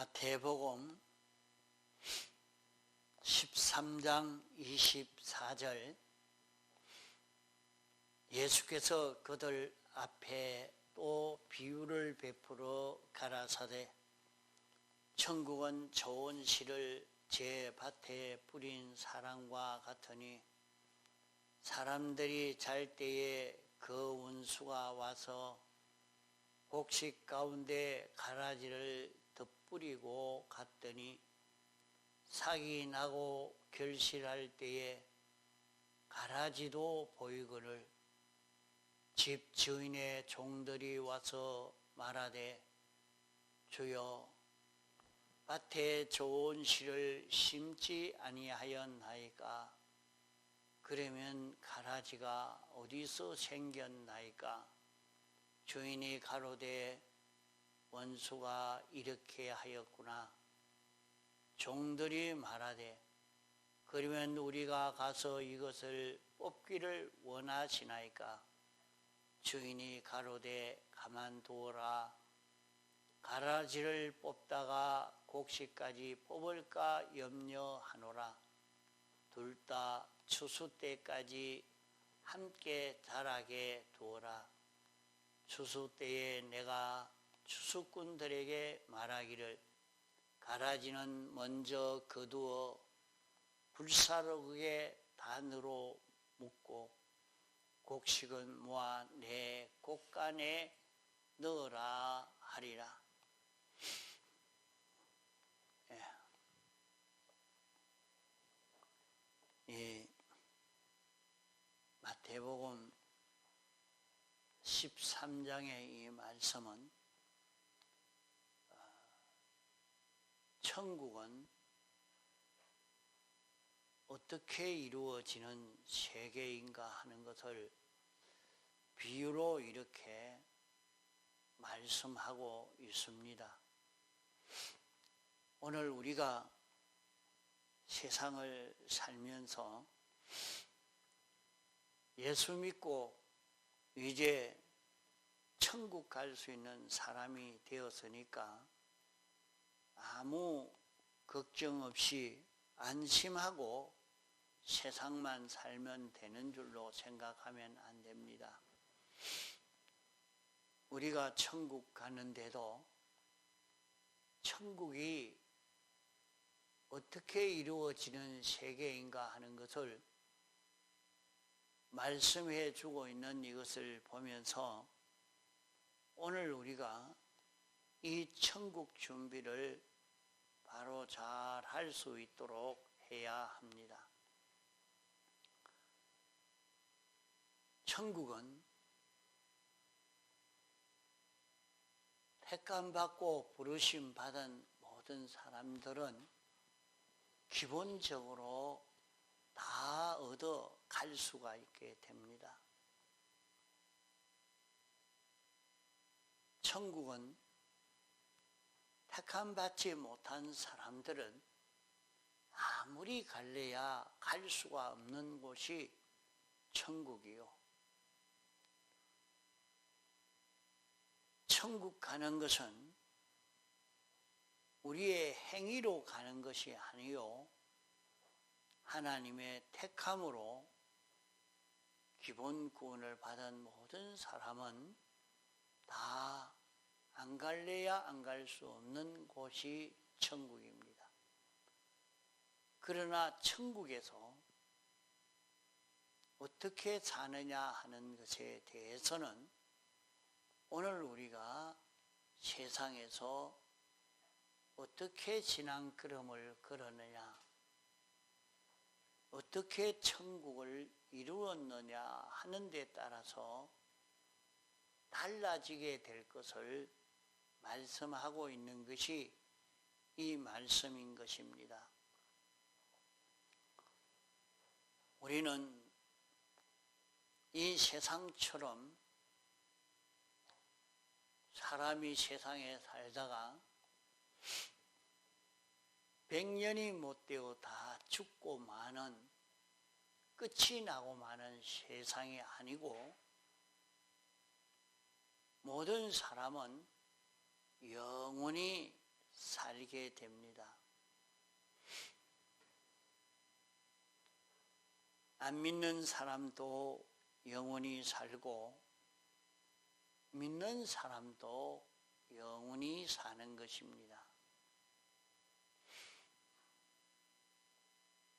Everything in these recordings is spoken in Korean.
마태복음 13장 24절 예수께서 그들 앞에 또 비유를 베풀어 가라사대 천국은 좋은 씨를 제 밭에 뿌린 사람과 같으니 사람들이 잘 때에 그 원수가 와서 곡식 가운데 가라지를 덧뿌리고 갔더니 삭이 나고 결실할 때에 가라지도 보이거늘 집 주인의 종들이 와서 말하되 주여 밭에 좋은 씨를 심지 아니하였나이까 그러면 가라지가 어디서 생겼나이까 주인이 가로되 원수가 이렇게 하였구나. 종들이 말하되 그러면 우리가 가서 이것을 뽑기를 원하시나이까 주인이 가로되 가만두어라. 가라지를 뽑다가 곡식까지 뽑을까 염려하노라. 둘 다 추수 때까지 함께 자라게 두어라. 추수 때에 내가 추수꾼들에게 말하기를 가라지는 먼저 거두어 불사르게 단으로 묶고 곡식은 모아 내 곡간에 넣으라 하리라. 이 마태복음 13장의 이 말씀은 천국은 어떻게 이루어지는 세계인가 하는 것을 비유로 이렇게 말씀하고 있습니다. 오늘 우리가 세상을 살면서 예수 믿고 이제 천국 갈 수 있는 사람이 되었으니까 아무 걱정 없이 안심하고 세상만 살면 되는 줄로 생각하면 안 됩니다. 우리가 천국 가는데도 천국이 어떻게 이루어지는 세계인가 하는 것을 말씀해 주고 있는 이것을 보면서 오늘 우리가 이 천국 준비를 바로 잘 할 수 있도록 해야 합니다. 천국은 택감 받고 부르심 받은 모든 사람들은 기본적으로 다 얻어 갈 수가 있게 됩니다. 천국은 택함 받지 못한 사람들은 아무리 갈래야 갈 수가 없는 곳이 천국이요. 천국 가는 것은 우리의 행위로 가는 것이 아니요 하나님의 택함으로 기본 구원을 받은 모든 사람은 다 안 갈래야 안 갈 수 없는 곳이 천국입니다. 그러나 천국에서 어떻게 사느냐 하는 것에 대해서는 오늘 우리가 세상에서 어떻게 신앙걸음을 걸었느냐, 어떻게 천국을 이루었느냐 하는 데 따라서 달라지게 될 것을 말씀하고 있는 것이 이 말씀인 것입니다. 우리는 이 세상처럼 사람이 세상에 살다가 100년이 못 되어 다 죽고 마는 끝이 나고 마는 세상이 아니고 모든 사람은 영원히 살게 됩니다. 안 믿는 사람도 영원히 살고 믿는 사람도 영원히 사는 것입니다.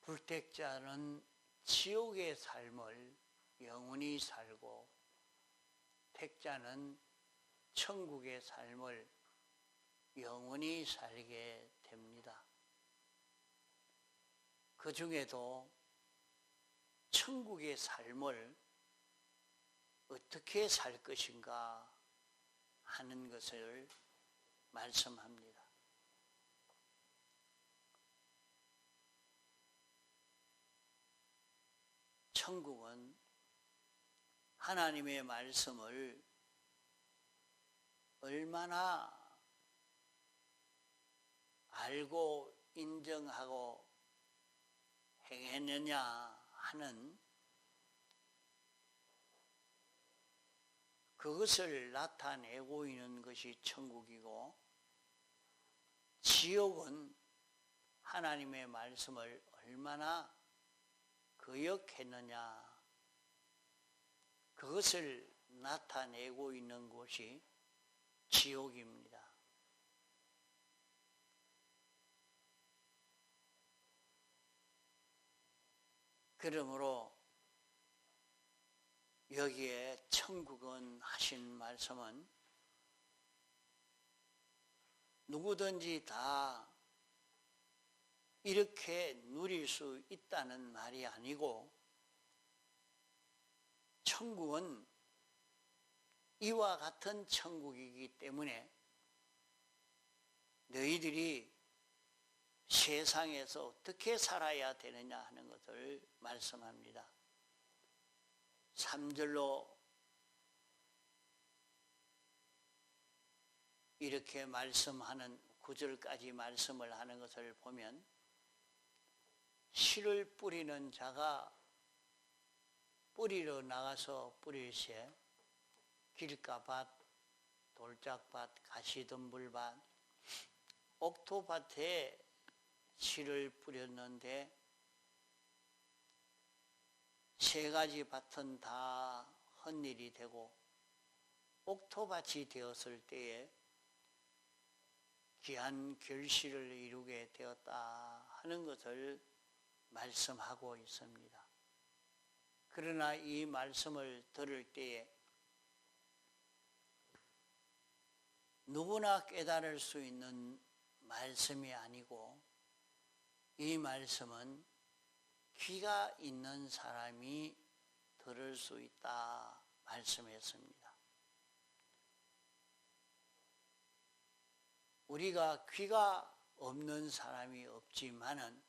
불택자는 지옥의 삶을 영원히 살고 택자는 천국의 삶을 영원히 살게 됩니다. 그 중에도 천국의 삶을 어떻게 살 것인가 하는 것을 말씀합니다. 천국은 하나님의 말씀을 얼마나 알고 인정하고 행했느냐 하는 그것을 나타내고 있는 것이 천국이고, 지옥은 하나님의 말씀을 얼마나 거역했느냐 그것을 나타내고 있는 곳이 지옥입니다. 그러므로 여기에 천국은 하신 말씀은 누구든지 다 이렇게 누릴 수 있다는 말이 아니고, 천국은 이와 같은 천국이기 때문에 너희들이 세상에서 어떻게 살아야 되느냐 하는 것을 말씀합니다. 3절로 이렇게 말씀하는 9절까지 말씀을 하는 것을 보면, 씨를 뿌리는 자가 뿌리러 나가서 뿌릴새 길가밭, 돌짝밭, 가시덤불밭, 옥토밭에 씨를 뿌렸는데 세 가지 밭은 다 헛일이 되고 옥토밭이 되었을 때에 귀한 결실을 이루게 되었다 하는 것을 말씀하고 있습니다. 그러나 이 말씀을 들을 때에 누구나 깨달을 수 있는 말씀이 아니고, 이 말씀은 귀가 있는 사람이 들을 수 있다 말씀했습니다. 우리가 귀가 없는 사람이 없지만은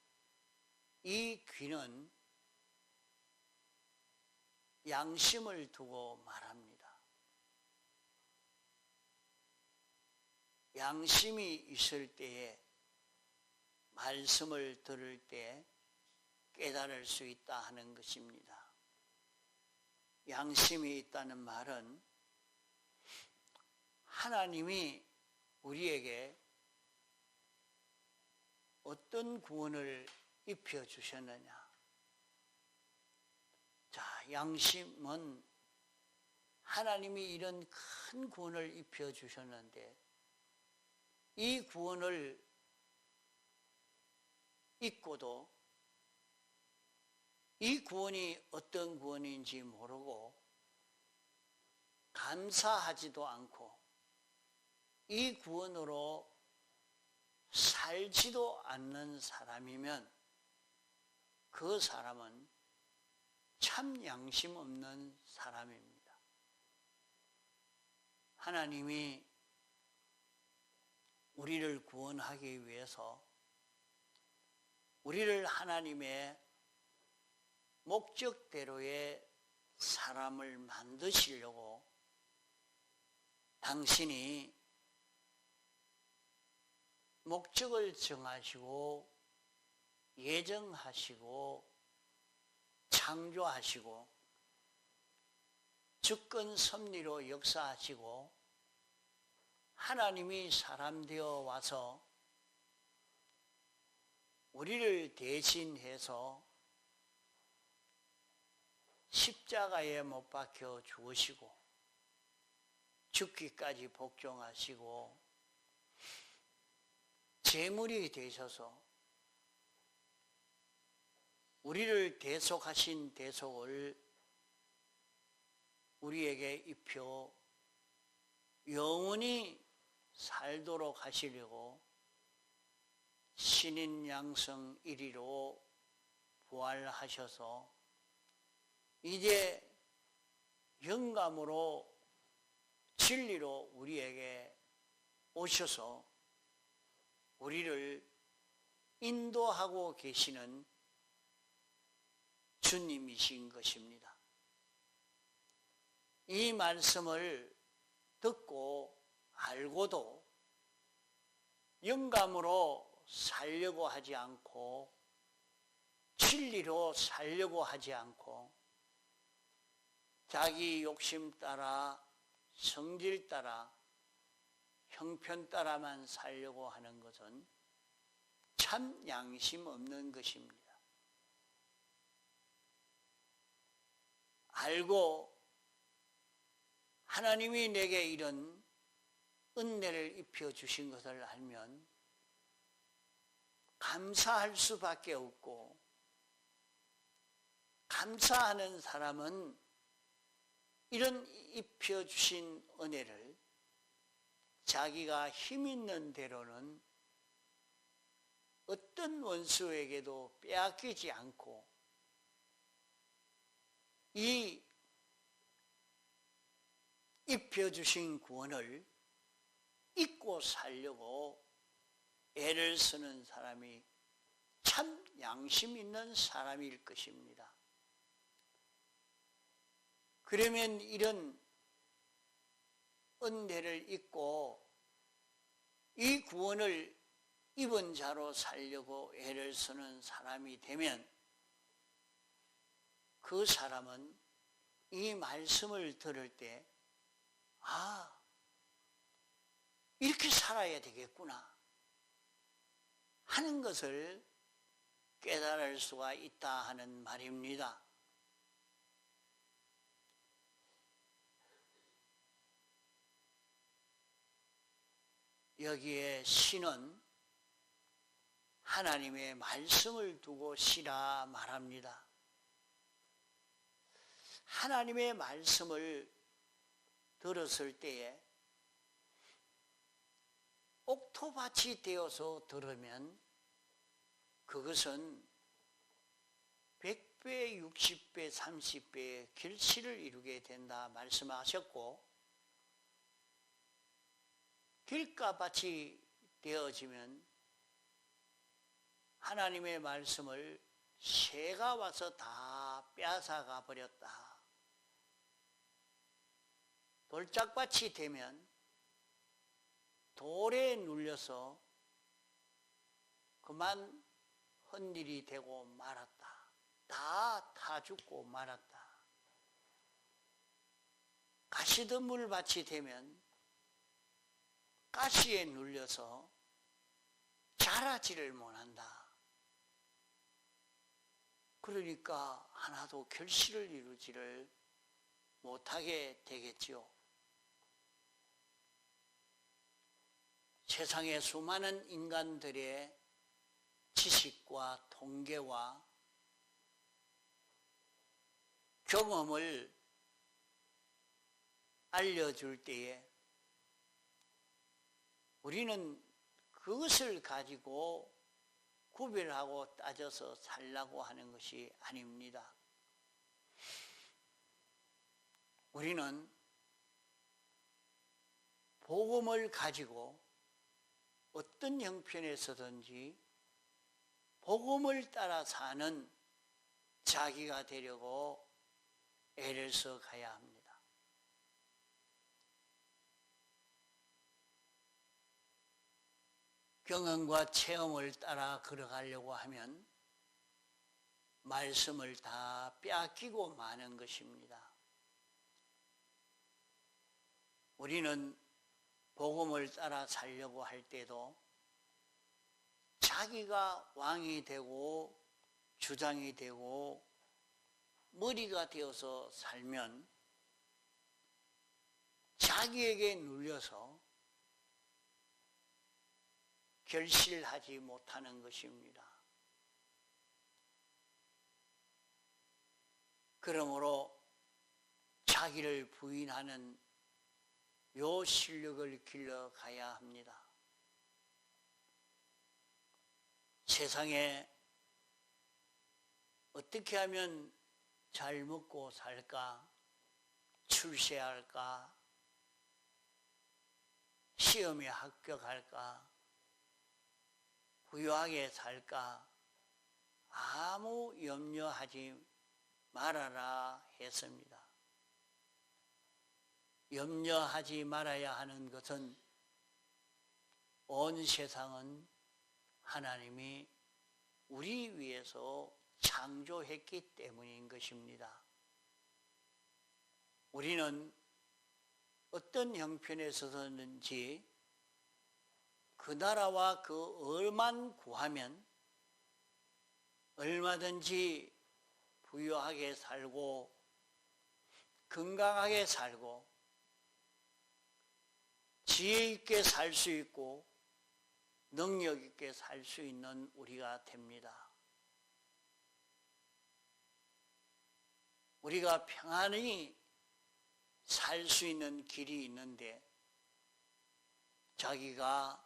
이 귀는 양심을 두고 말합니다. 양심이 있을 때에 말씀을 들을 때 깨달을 수 있다 하는 것입니다. 양심이 있다는 말은 하나님이 우리에게 어떤 구원을 입혀주셨느냐. 자, 양심은 하나님이 이런 큰 구원을 입혀주셨는데 이 구원을 잊고도 이 구원이 어떤 구원인지 모르고 감사하지도 않고 이 구원으로 살지도 않는 사람이면 그 사람은 참 양심 없는 사람입니다. 하나님이 우리를 구원하기 위해서 우리를 하나님의 목적대로의 사람을 만드시려고 당신이 목적을 정하시고 예정하시고 창조하시고 주권 섭리로 역사하시고 하나님이 사람 되어 와서 우리를 대신해서 십자가에 못 박혀 죽으시고 죽기까지 복종하시고 제물이 되셔서 우리를 대속하신 대속을 우리에게 입혀 영원히 살도록 하시려고 신인 양성 1위로 부활하셔서 이제 영감으로 진리로 우리에게 오셔서 우리를 인도하고 계시는 주님이신 것입니다. 이 말씀을 듣고 알고도 영감으로 살려고 하지 않고 진리로 살려고 하지 않고 자기 욕심 따라 성질 따라 형편 따라만 살려고 하는 것은 참 양심 없는 것입니다. 알고 하나님이 내게 이런 은혜를 입혀주신 것을 알면 감사할 수밖에 없고, 감사하는 사람은 이런 입혀주신 은혜를 자기가 힘 있는 대로는 어떤 원수에게도 빼앗기지 않고 이 입혀주신 구원을 잊고 살려고 애를 쓰는 사람이 참 양심 있는 사람일 것입니다. 그러면 이런 은혜를 잊고 이 구원을 입은 자로 살려고 애를 쓰는 사람이 되면 그 사람은 이 말씀을 들을 때 이렇게 살아야 되겠구나 하는 것을 깨달을 수가 있다 하는 말입니다. 여기에 시는 하나님의 말씀을 두고 시라 말합니다. 하나님의 말씀을 들었을 때에 옥토밭이 되어서 들으면 그것은 100배, 60배, 30배의 결실을 이루게 된다 말씀하셨고, 길가밭이 되어지면 하나님의 말씀을 새가 와서 다 빼앗아가 버렸다. 돌짝밭이 되면 돌에 눌려서 그만 헛일이 되고 말았다. 다 타 죽고 말았다. 가시덤불밭이 되면 가시에 눌려서 자라지를 못한다. 그러니까 하나도 결실을 이루지를 못하게 되겠지요. 세상의 수많은 인간들의 지식과 통계와 경험을 알려줄 때에 우리는 그것을 가지고 구별하고 따져서 살라고 하는 것이 아닙니다. 우리는 복음을 가지고 어떤 형편에서든지 복음을 따라 사는 자기가 되려고 애를 써 가야 합니다. 경험과 체험을 따라 걸어가려고 하면 말씀을 다 빼앗기고 마는 것입니다. 우리는 복음을 따라 살려고 할 때도 자기가 왕이 되고 주장이 되고 머리가 되어서 살면 자기에게 눌려서 결실하지 못하는 것입니다. 그러므로 자기를 부인하는 요 실력을 길러가야 합니다. 세상에 어떻게 하면 잘 먹고 살까? 출세할까? 시험에 합격할까? 부유하게 살까? 아무 염려하지 말아라 했습니다. 염려하지 말아야 하는 것은 온 세상은 하나님이 우리 위해서 창조했기 때문인 것입니다. 우리는 어떤 형편에서든지 그 나라와 그 을만 구하면 얼마든지 부유하게 살고 건강하게 살고 지혜 있게 살 수 있고 능력 있게 살 수 있는 우리가 됩니다. 우리가 평안히 살 수 있는 길이 있는데 자기가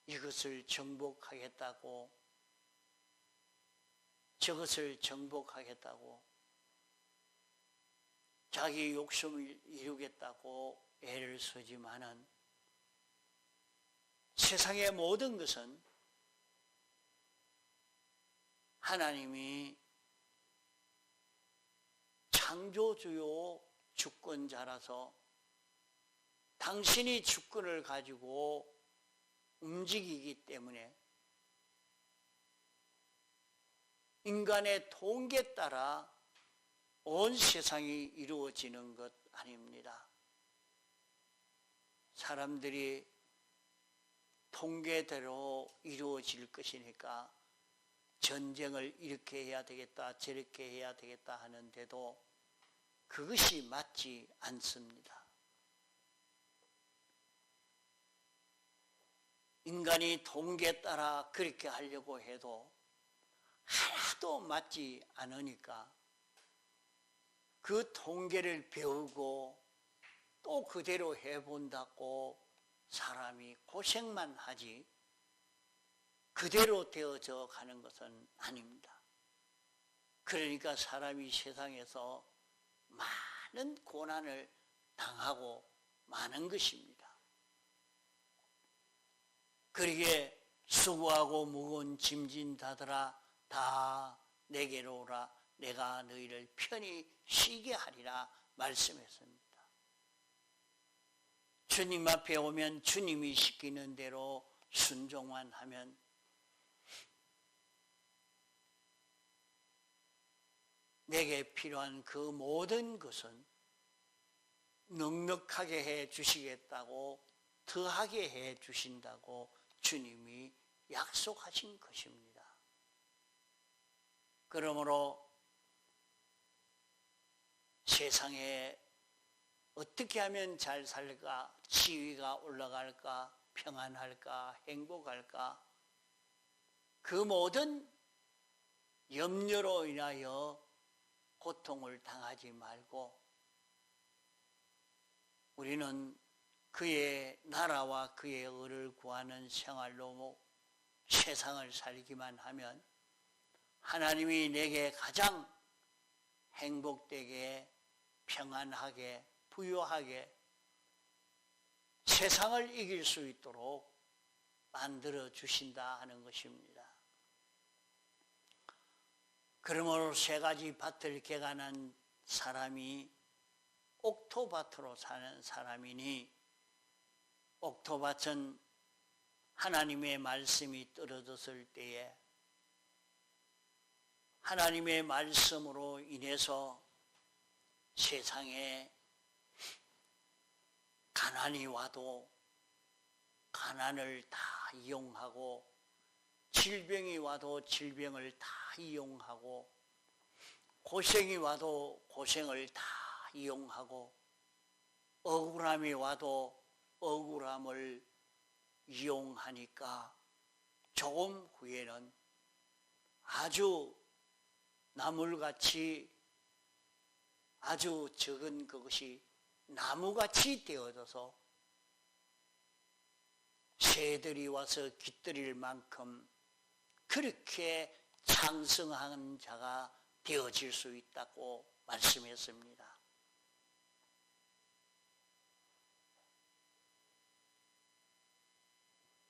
이것을 정복하겠다고 저것을 정복하겠다고 자기 욕심을 이루겠다고 애를 쓰지만은 세상의 모든 것은 하나님이 창조주요 주권자라서 당신이 주권을 가지고 움직이기 때문에 인간의 통계에 따라 온 세상이 이루어지는 것 아닙니다. 사람들이 통계대로 이루어질 것이니까 전쟁을 이렇게 해야 되겠다 저렇게 해야 되겠다 하는데도 그것이 맞지 않습니다. 인간이 통계에 따라 그렇게 하려고 해도 하나도 맞지 않으니까 그 통계를 배우고 또 그대로 해본다고 사람이 고생만 하지 그대로 되어져 가는 것은 아닙니다. 그러니까 사람이 세상에서 많은 고난을 당하고 마는 것입니다. 그러기에 수고하고 무거운 짐진 자들아 다 내게로 오라 내가 너희를 편히 쉬게 하리라 말씀했습니다. 주님 앞에 오면 주님이 시키는 대로 순종만 하면 내게 필요한 그 모든 것은 넉넉하게 해 주시겠다고 더하게 해 주신다고 주님이 약속하신 것입니다. 그러므로 세상에 어떻게 하면 잘 살까, 지위가 올라갈까, 평안할까, 행복할까 그 모든 염려로 인하여 고통을 당하지 말고 우리는 그의 나라와 그의 의를 구하는 생활로 세상을 살기만 하면 하나님이 내게 가장 행복되게 평안하게 부유하게 세상을 이길 수 있도록 만들어 주신다 하는 것입니다. 그러므로 세 가지 밭을 개간한 사람이 옥토밭으로 사는 사람이니 옥토밭은 하나님의 말씀이 떨어졌을 때에 하나님의 말씀으로 인해서 세상에 가난이 와도 가난을 다 이용하고 질병이 와도 질병을 다 이용하고 고생이 와도 고생을 다 이용하고 억울함이 와도 억울함을 이용하니까 조금 후에는 아주 나물같이 아주 적은 그것이 나무같이 되어져서 새들이 와서 깃들일 만큼 그렇게 창성한 자가 되어질 수 있다고 말씀했습니다.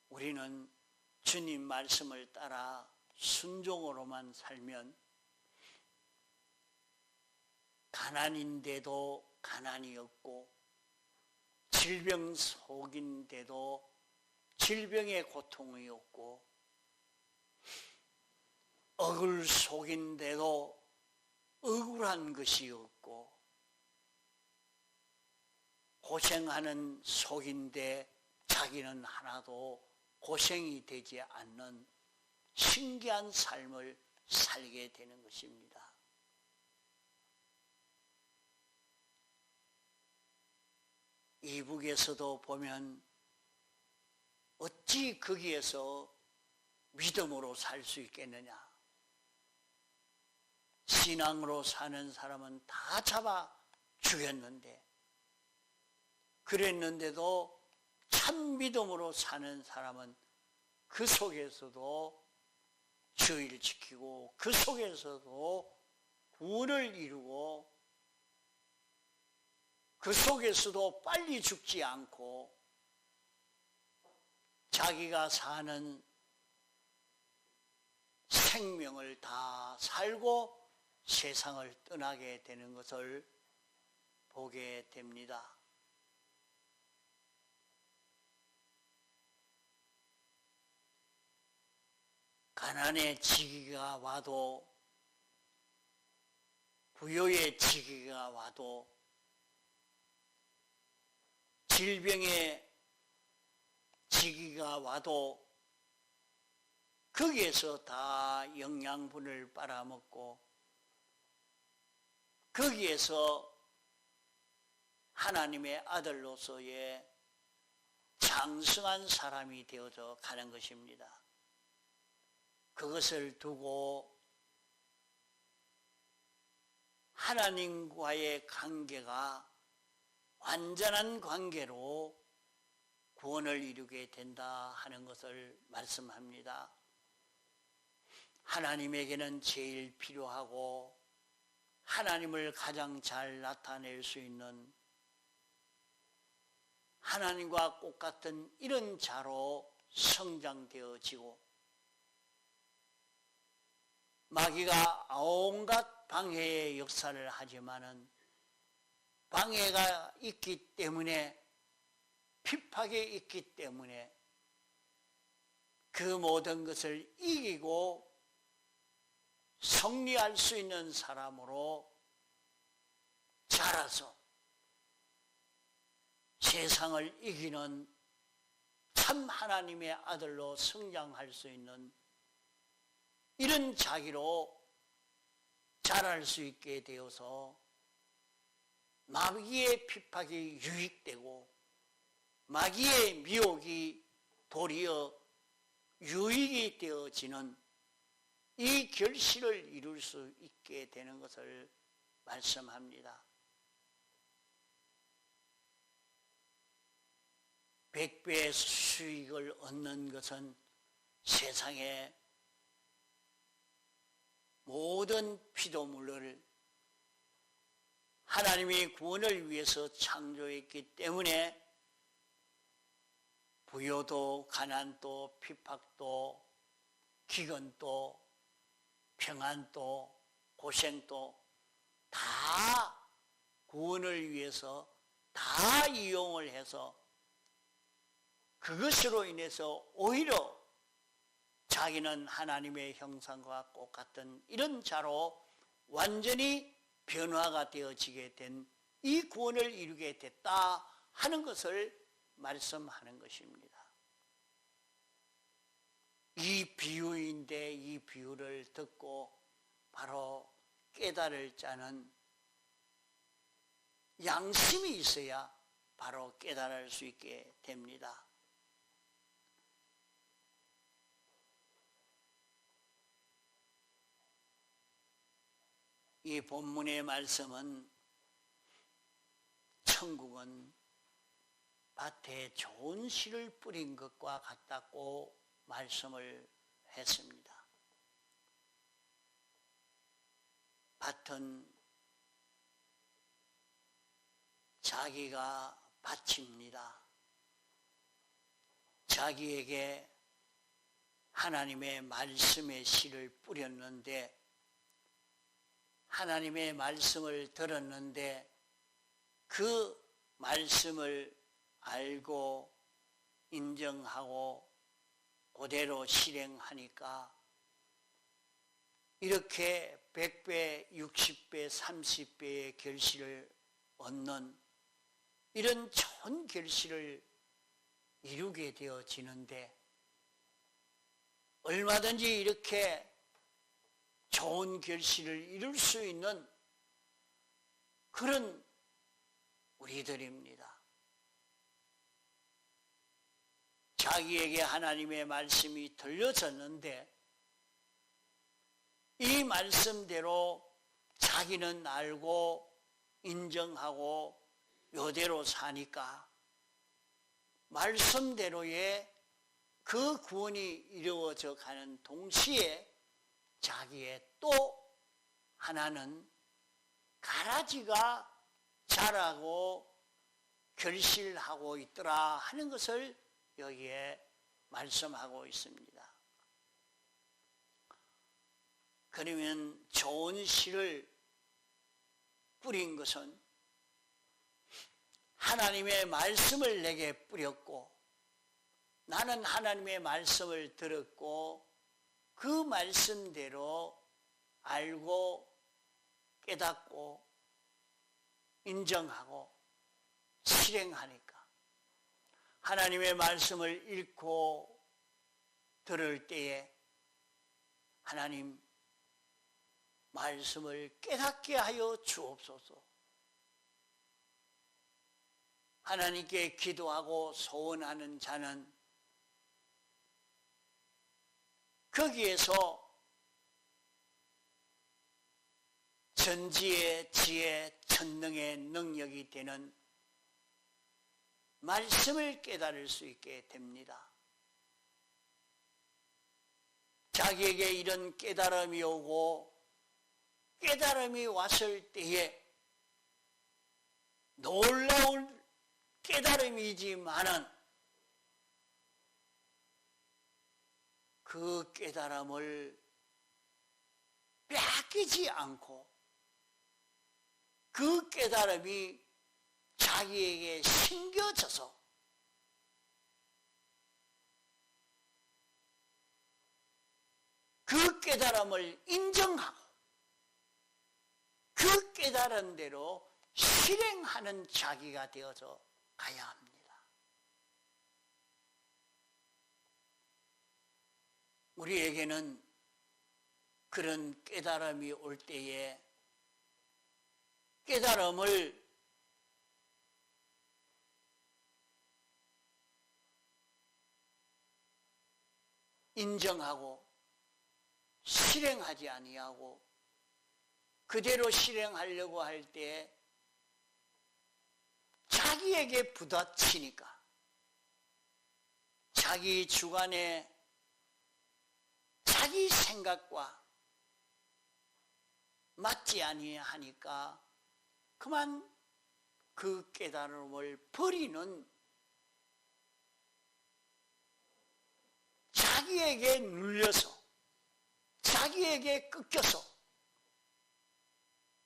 우리는 주님 말씀을 따라 순종으로만 살면 가난인데도 가난이 없고 질병 속인데도 질병의 고통이 없고 억울 속인데도 억울한 것이 없고 고생하는 속인데 자기는 하나도 고생이 되지 않는 신기한 삶을 살게 되는 것입니다. 이북에서도 보면 어찌 거기에서 믿음으로 살 수 있겠느냐? 신앙으로 사는 사람은 다 잡아 죽였는데 그랬는데도 참 믿음으로 사는 사람은 그 속에서도 주의를 지키고 그 속에서도 구원을 이루고 그 속에서도 빨리 죽지 않고 자기가 사는 생명을 다 살고 세상을 떠나게 되는 것을 보게 됩니다. 가난의 지기가 와도 부요의 지기가 와도 질병의 지기가 와도 거기에서 다 영양분을 빨아먹고 거기에서 하나님의 아들로서의 장성한 사람이 되어져 가는 것입니다. 그것을 두고 하나님과의 관계가 완전한 관계로 구원을 이루게 된다 하는 것을 말씀합니다. 하나님에게는 제일 필요하고 하나님을 가장 잘 나타낼 수 있는 하나님과 똑같은 이런 자로 성장되어지고 마귀가 온갖 방해의 역사를 하지만은 방해가 있기 때문에 핍박이 있기 때문에 그 모든 것을 이기고 승리할 수 있는 사람으로 자라서 세상을 이기는 참 하나님의 아들로 성장할 수 있는 이런 자기로 자랄 수 있게 되어서 마귀의 핍박이 유익되고 마귀의 미혹이 도리어 유익이 되어지는 이 결실을 이룰 수 있게 되는 것을 말씀합니다. 100배의 수익을 얻는 것은 세상에 모든 피조물을 하나님이 구원을 위해서 창조했기 때문에 부요도 가난도 핍박도 기근도 평안도 고생도 다 구원을 위해서 다 이용을 해서 그것으로 인해서 오히려 자기는 하나님의 형상과 똑같은 이런 자로 완전히 변화가 되어지게 된 이 구원을 이루게 됐다 하는 것을 말씀하는 것입니다. 이 비유인데 이 비유를 듣고 바로 깨달을 자는 양심이 있어야 바로 깨달을 수 있게 됩니다. 이 본문의 말씀은 천국은 밭에 좋은 씨를 뿌린 것과 같다고 말씀을 했습니다. 밭은 자기가 바칩니다. 자기에게 하나님의 말씀의 씨를 뿌렸는데, 하나님의 말씀을 들었는데 그 말씀을 알고 인정하고 그대로 실행하니까 이렇게 100배, 60배, 30배의 결실을 얻는 이런 좋은 결실을 이루게 되어지는데, 얼마든지 이렇게 좋은 결실을 이룰 수 있는 그런 우리들입니다. 자기에게 하나님의 말씀이 들려졌는데 이 말씀대로 자기는 알고 인정하고 요대로 사니까 말씀대로의 그 구원이 이루어져 가는 동시에 자기의 또 하나는 가라지가 자라고 결실하고 있더라 하는 것을 여기에 말씀하고 있습니다. 그러면 좋은 씨를 뿌린 것은 하나님의 말씀을 내게 뿌렸고, 나는 하나님의 말씀을 들었고 그 말씀대로 알고 깨닫고 인정하고 실행하니까 하나님의 말씀을 읽고 들을 때에 하나님 말씀을 깨닫게 하여 주옵소서. 하나님께 기도하고 소원하는 자는 거기에서 전지의 지혜, 천능의 능력이 되는 말씀을 깨달을 수 있게 됩니다. 자기에게 이런 깨달음이 오고 깨달음이 왔을 때에 놀라운 깨달음이지만은 그 깨달음을 빼앗기지 않고 그 깨달음이 자기에게 심겨져서 그 깨달음을 인정하고 그 깨달은 대로 실행하는 자기가 되어서 가야 합니다. 우리에게는 그런 깨달음이 올 때에 깨달음을 인정하고 실행하지 아니하고 그대로 실행하려고 할 때 자기에게 부딪히니까 자기 주관에 자기 생각과 맞지 아니하니까 그만 그 깨달음을 버리는, 자기에게 눌려서 자기에게 꺾여서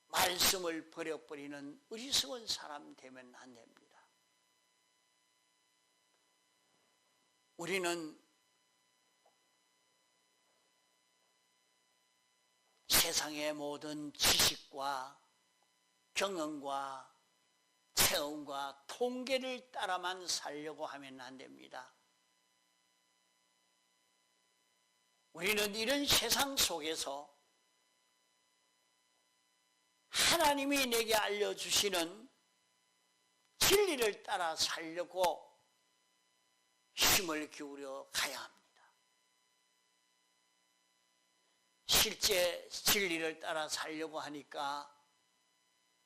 말씀을 버려버리는 어리석은 사람 되면 안 됩니다. 우리는 세상의 모든 지식과 경험과 체험과 통계를 따라만 살려고 하면 안 됩니다. 우리는 이런 세상 속에서 하나님이 내게 알려주시는 진리를 따라 살려고 힘을 기울여 가야 합니다. 실제 진리를 따라 살려고 하니까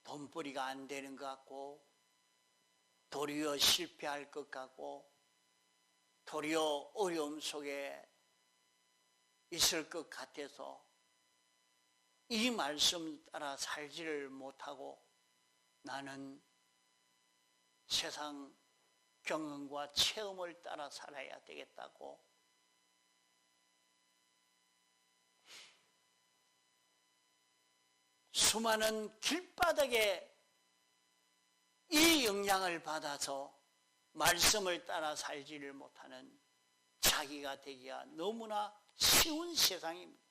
돈벌이가 안 되는 것 같고, 도리어 실패할 것 같고, 도리어 어려움 속에 있을 것 같아서 이 말씀 따라 살지를 못하고 나는 세상 경험과 체험을 따라 살아야 되겠다고 수많은 길바닥에 이 영향을 받아서 말씀을 따라 살지를 못하는 자기가 되기가 너무나 쉬운 세상입니다.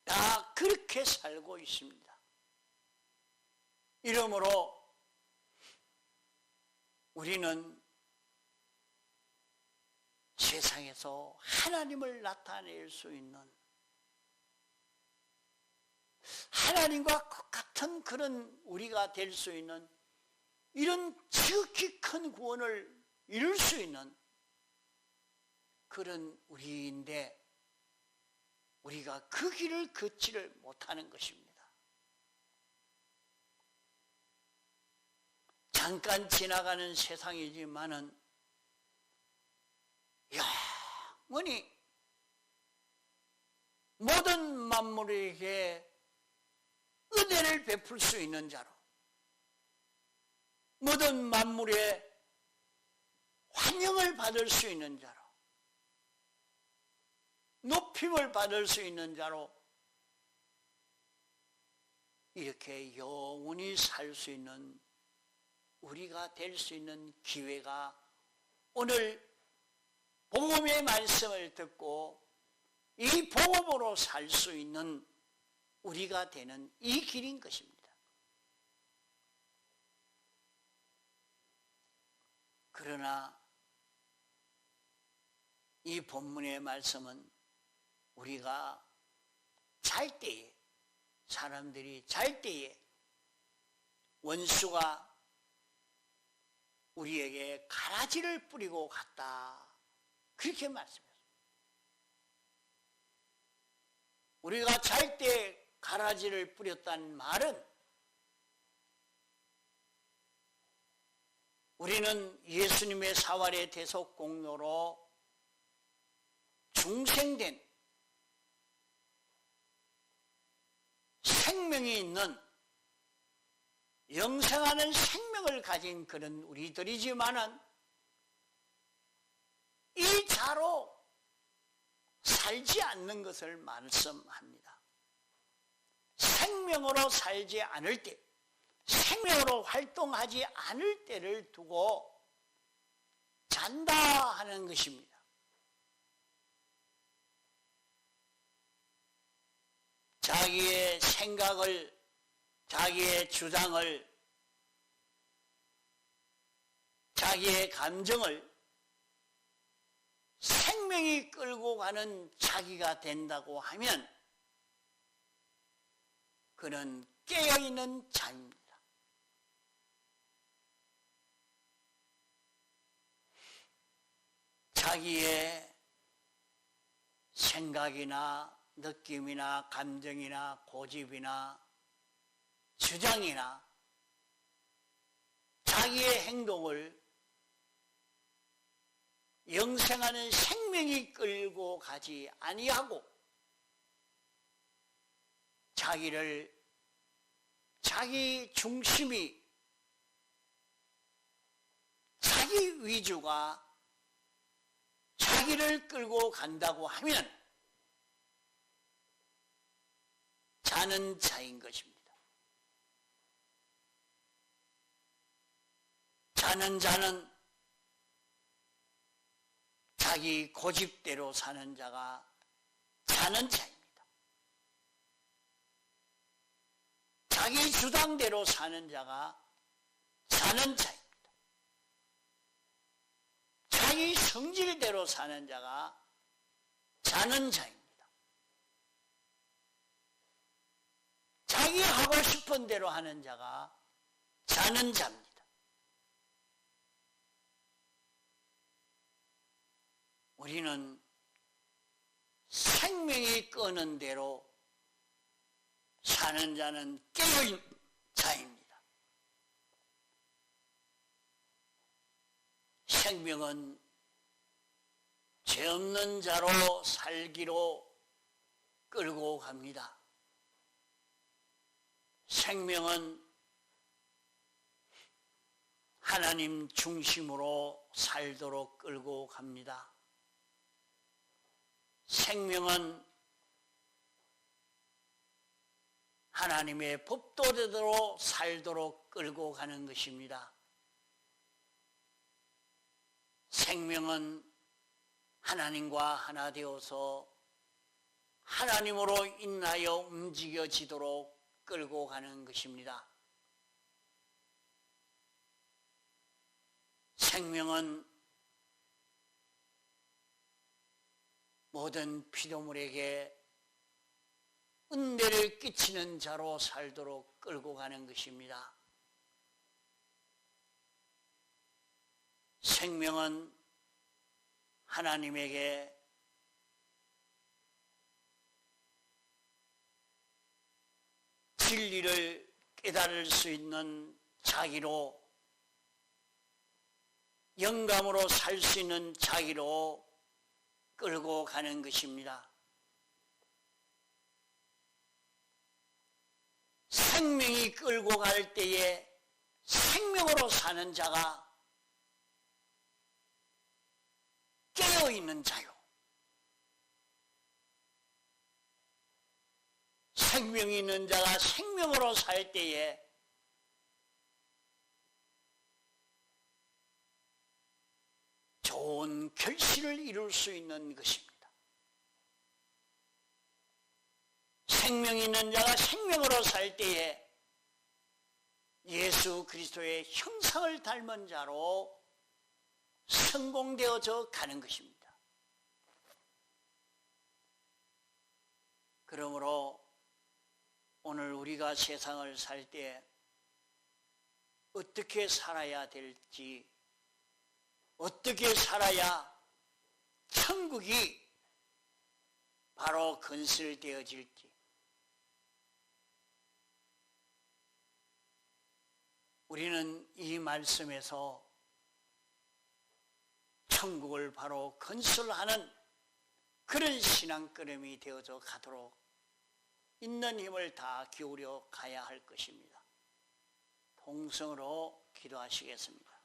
다 그렇게 살고 있습니다. 이러므로 우리는 세상에서 하나님을 나타낼 수 있는, 하나님과 같은 그런 우리가 될 수 있는 이런 지극히 큰 구원을 이룰 수 있는 그런 우리인데 우리가 그 길을 걷지를 못하는 것입니다. 잠깐 지나가는 세상이지만은 영원히 모든 만물에게 은혜를 베풀 수 있는 자로, 모든 만물의 환영을 받을 수 있는 자로, 높임을 받을 수 있는 자로 이렇게 영원히 살 수 있는 우리가 될 수 있는 기회가 오늘 복음의 말씀을 듣고 이 복음으로 살 수 있는 우리가 되는 이 길인 것입니다. 그러나 이 본문의 말씀은 우리가 잘 때에, 사람들이 잘 때에 원수가 우리에게 가라지를 뿌리고 갔다, 그렇게 말씀했습니다. 우리가 잘 때 가라지를 뿌렸다는 말은 우리는 예수님의 사활의 대속 공로로 중생된 생명이 있는, 영생하는 생명을 가진 그런 우리들이지만은 이 자로 살지 않는 것을 말씀합니다. 생명으로 살지 않을 때, 생명으로 활동하지 않을 때를 두고 잔다 하는 것입니다. 자기의 생각을, 자기의 주장을, 자기의 감정을 생명이 끌고 가는 자기가 된다고 하면 그는 깨어있는 자입니다. 자기의 생각이나 느낌이나 감정이나 고집이나 주장이나 자기의 행동을 영생하는 생명이 끌고 가지 아니하고 자기 중심이, 자기 위주가 자기를 끌고 간다고 하면 자는 자인 것입니다. 자는 자는 자기 고집대로 사는 자가 자는 자입니다. 자기 주장대로 사는 자가 자는 자입니다. 자기 성질대로 사는 자가 자는 자입니다. 자기 하고 싶은 대로 하는 자가 자는 자입니다. 우리는 생명이 끄는 대로 사는 자는 깨어있는 자입니다. 생명은 죄 없는 자로 살기로 끌고 갑니다. 생명은 하나님 중심으로 살도록 끌고 갑니다. 생명은 하나님의 법도대로 살도록 끌고 가는 것입니다. 생명은 하나님과 하나 되어서 하나님으로 인하여 움직여지도록 끌고 가는 것입니다. 생명은 모든 피조물에게 은혜를 끼치는 자로 살도록 끌고 가는 것입니다. 생명은 하나님에게 진리를 깨달을 수 있는 자기로, 영감으로 살 수 있는 자기로 끌고 가는 것입니다. 생명이 끌고 갈 때에 생명으로 사는 자가 깨어있는 자요. 생명이 있는 자가 생명으로 살 때에 좋은 결실을 이룰 수 있는 것입니다. 생명이 있는 자가 생명으로 살 때에 예수 그리스도의 형상을 닮은 자로 성공되어져 가는 것입니다. 그러므로 오늘 우리가 세상을 살 때 어떻게 살아야 될지, 어떻게 살아야 천국이 바로 건설되어질지, 우리는 이 말씀에서 천국을 바로 건설하는 그런 신앙걸음이 되어져 가도록 있는 힘을 다 기울여 가야 할 것입니다. 동성으로 기도하시겠습니다.